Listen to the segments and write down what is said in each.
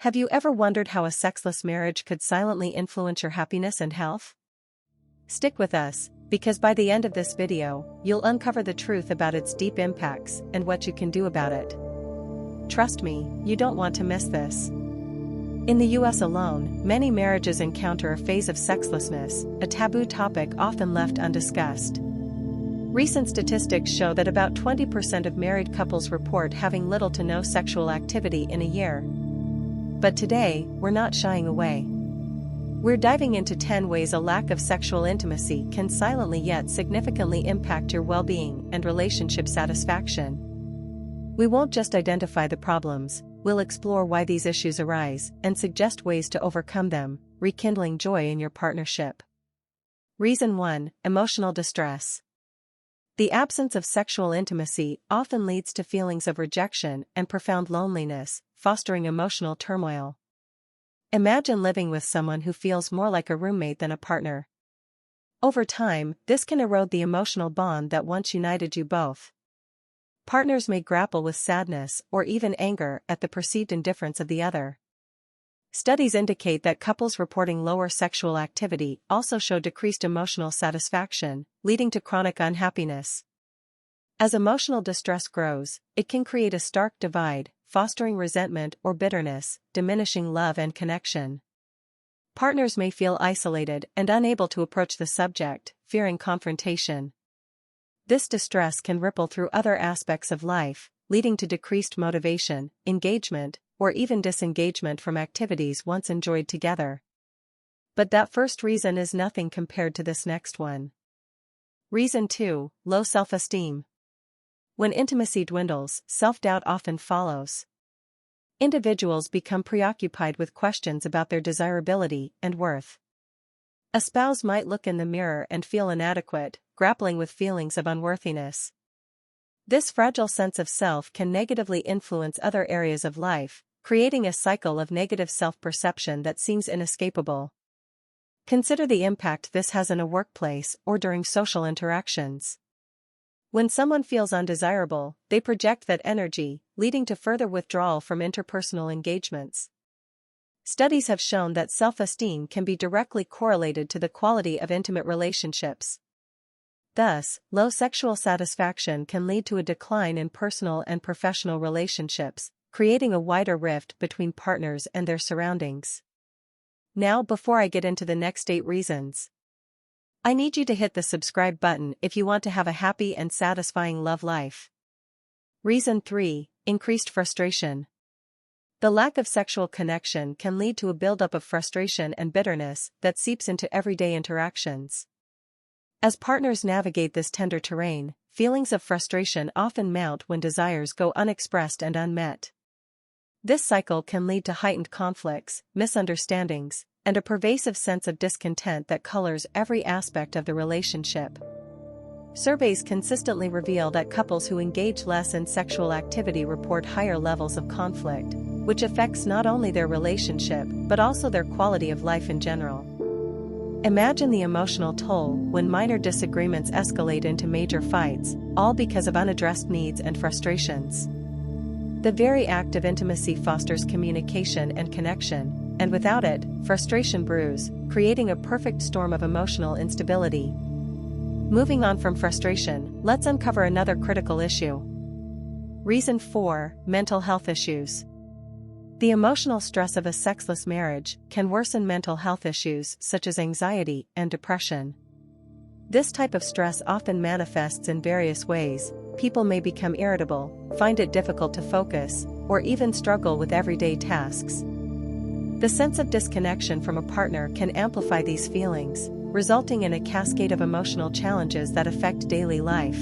Have you ever wondered how a sexless marriage could silently influence your happiness and health? Stick with us, because by the end of this video, you'll uncover the truth about its deep impacts and what you can do about it. Trust me, you don't want to miss this. In the US alone, many marriages encounter a phase of sexlessness, a taboo topic often left undiscussed. Recent statistics show that about 20% of married couples report having little to no sexual activity in a year. But today, we're not shying away. We're diving into 10 ways a lack of sexual intimacy can silently yet significantly impact your well-being and relationship satisfaction. We won't just identify the problems, we'll explore why these issues arise and suggest ways to overcome them, rekindling joy in your partnership. Reason 1: Emotional distress. The absence of sexual intimacy often leads to feelings of rejection and profound loneliness, fostering emotional turmoil. Imagine living with someone who feels more like a roommate than a partner. Over time, this can erode the emotional bond that once united you both. Partners may grapple with sadness or even anger at the perceived indifference of the other. Studies indicate that couples reporting lower sexual activity also show decreased emotional satisfaction, leading to chronic unhappiness. As emotional distress grows, it can create a stark divide, fostering resentment or bitterness, diminishing love and connection. Partners may feel isolated and unable to approach the subject, fearing confrontation. This distress can ripple through other aspects of life, leading to decreased motivation, engagement, or even disengagement from activities once enjoyed together. But that first reason is nothing compared to this next one. Reason 2: Low self-esteem. When intimacy dwindles, self-doubt often follows. Individuals become preoccupied with questions about their desirability and worth. A spouse might look in the mirror and feel inadequate, grappling with feelings of unworthiness. This fragile sense of self can negatively influence other areas of life, creating a cycle of negative self-perception that seems inescapable. Consider the impact this has in a workplace or during social interactions. When someone feels undesirable, they project that energy, leading to further withdrawal from interpersonal engagements. Studies have shown that self-esteem can be directly correlated to the quality of intimate relationships. Thus, low sexual satisfaction can lead to a decline in personal and professional relationships, creating a wider rift between partners and their surroundings. Now, before I get into the next 8 reasons, I need you to hit the subscribe button if you want to have a happy and satisfying love life. Reason 3: Increased frustration. The lack of sexual connection can lead to a buildup of frustration and bitterness that seeps into everyday interactions. As partners navigate this tender terrain, feelings of frustration often mount when desires go unexpressed and unmet. This cycle can lead to heightened conflicts, misunderstandings, and a pervasive sense of discontent that colors every aspect of the relationship. Surveys consistently reveal that couples who engage less in sexual activity report higher levels of conflict, which affects not only their relationship but also their quality of life in general. Imagine the emotional toll when minor disagreements escalate into major fights, all because of unaddressed needs and frustrations. The very act of intimacy fosters communication and connection, and without it, frustration brews, creating a perfect storm of emotional instability. Moving on from frustration, let's uncover another critical issue. Reason 4: Mental health issues. The emotional stress of a sexless marriage can worsen mental health issues such as anxiety and depression. This type of stress often manifests in various ways. People may become irritable, find it difficult to focus, or even struggle with everyday tasks. The sense of disconnection from a partner can amplify these feelings, resulting in a cascade of emotional challenges that affect daily life.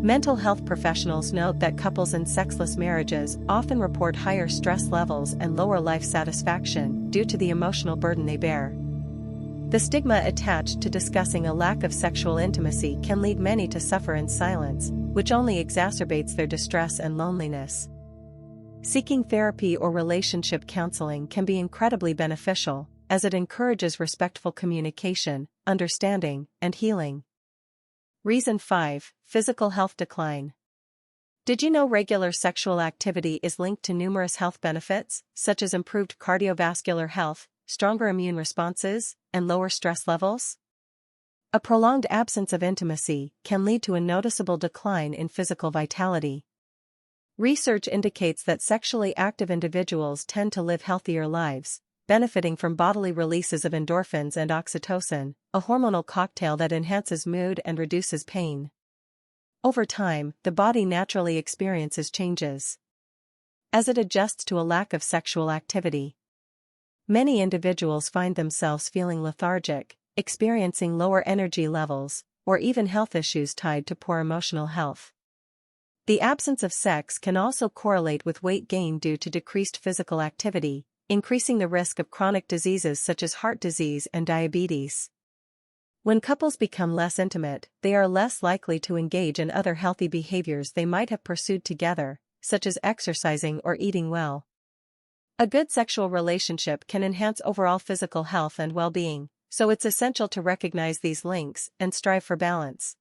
Mental health professionals note that couples in sexless marriages often report higher stress levels and lower life satisfaction due to the emotional burden they bear. The stigma attached to discussing a lack of sexual intimacy can lead many to suffer in silence, which only exacerbates their distress and loneliness. Seeking therapy or relationship counseling can be incredibly beneficial, as it encourages respectful communication, understanding, and healing. Reason 5: Physical health decline. Did you know regular sexual activity is linked to numerous health benefits, such as improved cardiovascular health, stronger immune responses, and lower stress levels? A prolonged absence of intimacy can lead to a noticeable decline in physical vitality. Research indicates that sexually active individuals tend to live healthier lives, benefiting from bodily releases of endorphins and oxytocin, a hormonal cocktail that enhances mood and reduces pain. Over time, the body naturally experiences changes as it adjusts to a lack of sexual activity. Many individuals find themselves feeling lethargic, experiencing lower energy levels, or even health issues tied to poor emotional health. The absence of sex can also correlate with weight gain due to decreased physical activity, increasing the risk of chronic diseases such as heart disease and diabetes. When couples become less intimate, they are less likely to engage in other healthy behaviors they might have pursued together, such as exercising or eating well. A good sexual relationship can enhance overall physical health and well-being, so it's essential to recognize these links and strive for balance.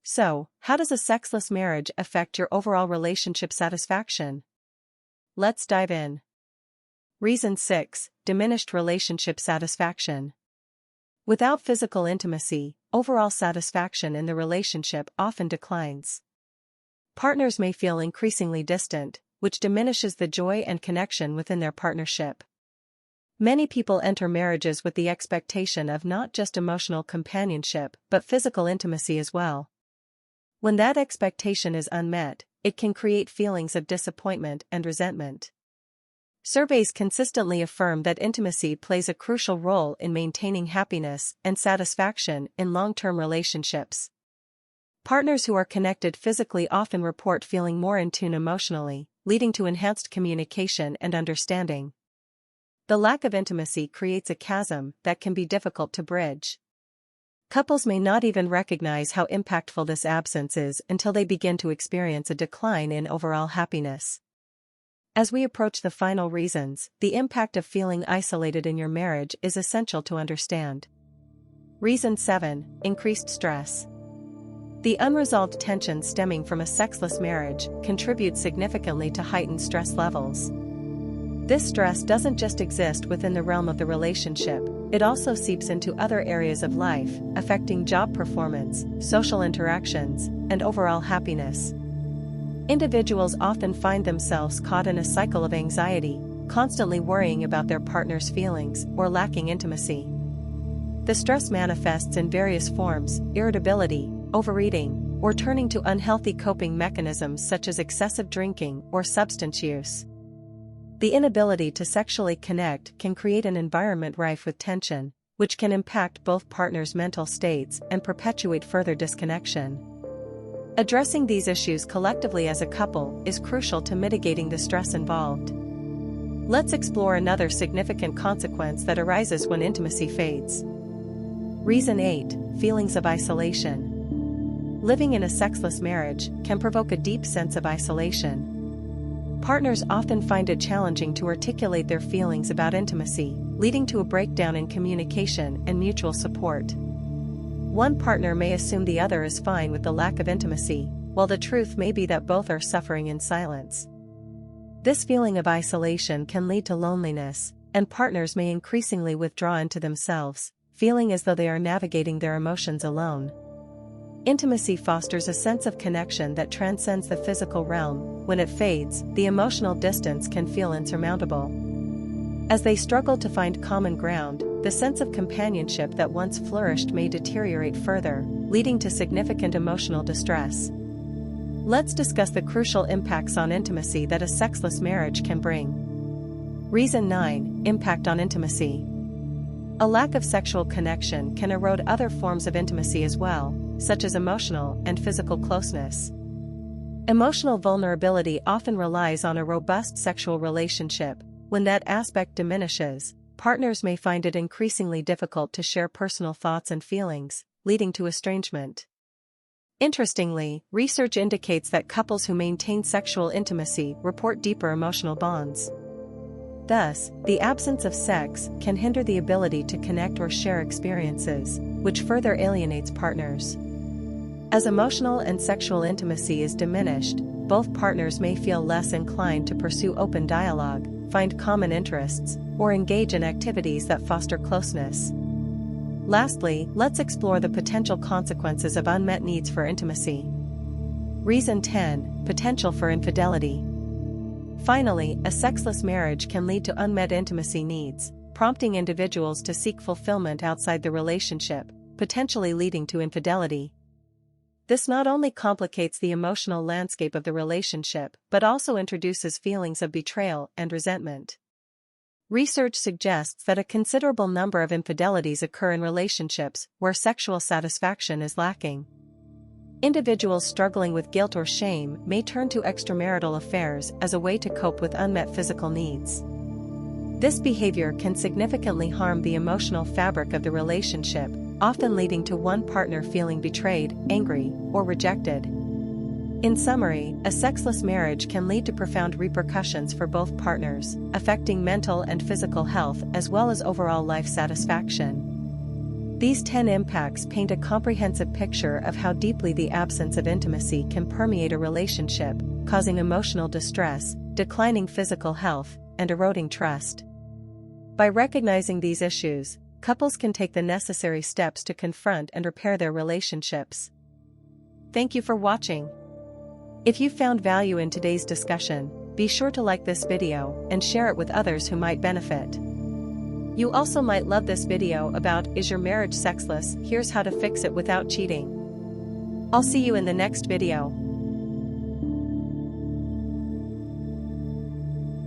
So, how does a sexless marriage affect your overall relationship satisfaction? Let's dive in. Reason 6: Diminished relationship satisfaction. Without physical intimacy, overall satisfaction in the relationship often declines. Partners may feel increasingly distant, which diminishes the joy and connection within their partnership. Many people enter marriages with the expectation of not just emotional companionship but physical intimacy as well. When that expectation is unmet, it can create feelings of disappointment and resentment. Surveys consistently affirm that intimacy plays a crucial role in maintaining happiness and satisfaction in long-term relationships. Partners who are connected physically often report feeling more in tune emotionally, leading to enhanced communication and understanding. The lack of intimacy creates a chasm that can be difficult to bridge. Couples may not even recognize how impactful this absence is until they begin to experience a decline in overall happiness. As we approach the final reasons, the impact of feeling isolated in your marriage is essential to understand. Reason 7: Increased stress. The unresolved tension stemming from a sexless marriage contributes significantly to heightened stress levels. This stress doesn't just exist within the realm of the relationship, it also seeps into other areas of life, affecting job performance, social interactions, and overall happiness. Individuals often find themselves caught in a cycle of anxiety, constantly worrying about their partner's feelings or lacking intimacy. The stress manifests in various forms: irritability, overeating, or turning to unhealthy coping mechanisms such as excessive drinking or substance use. The inability to sexually connect can create an environment rife with tension, which can impact both partners' mental states and perpetuate further disconnection. Addressing these issues collectively as a couple is crucial to mitigating the stress involved. Let's explore another significant consequence that arises when intimacy fades. Reason 8: Feelings of isolation. Living in a sexless marriage can provoke a deep sense of isolation. Partners often find it challenging to articulate their feelings about intimacy, leading to a breakdown in communication and mutual support. One partner may assume the other is fine with the lack of intimacy, while the truth may be that both are suffering in silence. This feeling of isolation can lead to loneliness, and partners may increasingly withdraw into themselves, feeling as though they are navigating their emotions alone. Intimacy fosters a sense of connection that transcends the physical realm. When it fades, the emotional distance can feel insurmountable. As they struggle to find common ground, the sense of companionship that once flourished may deteriorate further, leading to significant emotional distress. Let's discuss the crucial impacts on intimacy that a sexless marriage can bring. Reason 9: Impact on intimacy. A lack of sexual connection can erode other forms of intimacy as well, such as emotional and physical closeness. Emotional vulnerability often relies on a robust sexual relationship. When that aspect diminishes, partners may find it increasingly difficult to share personal thoughts and feelings, leading to estrangement. Interestingly, research indicates that couples who maintain sexual intimacy report deeper emotional bonds. Thus, the absence of sex can hinder the ability to connect or share experiences, which further alienates partners. As emotional and sexual intimacy is diminished, both partners may feel less inclined to pursue open dialogue, find common interests, or engage in activities that foster closeness. Lastly, let's explore the potential consequences of unmet needs for intimacy. Reason 10: Potential for infidelity. Finally, a sexless marriage can lead to unmet intimacy needs, prompting individuals to seek fulfillment outside the relationship, potentially leading to infidelity. This not only complicates the emotional landscape of the relationship but also introduces feelings of betrayal and resentment. Research suggests that a considerable number of infidelities occur in relationships where sexual satisfaction is lacking. Individuals struggling with guilt or shame may turn to extramarital affairs as a way to cope with unmet physical needs. This behavior can significantly harm the emotional fabric of the relationship, often leading to one partner feeling betrayed, angry, or rejected. In summary, a sexless marriage can lead to profound repercussions for both partners, affecting mental and physical health as well as overall life satisfaction. These 10 impacts paint a comprehensive picture of how deeply the absence of intimacy can permeate a relationship, causing emotional distress, declining physical health, and eroding trust. By recognizing these issues, couples can take the necessary steps to confront and repair their relationships. Thank you for watching. If you found value in today's discussion, be sure to like this video and share it with others who might benefit. You also might love this video about "Is your marriage sexless? Here's how to fix it without cheating." I'll see you in the next video.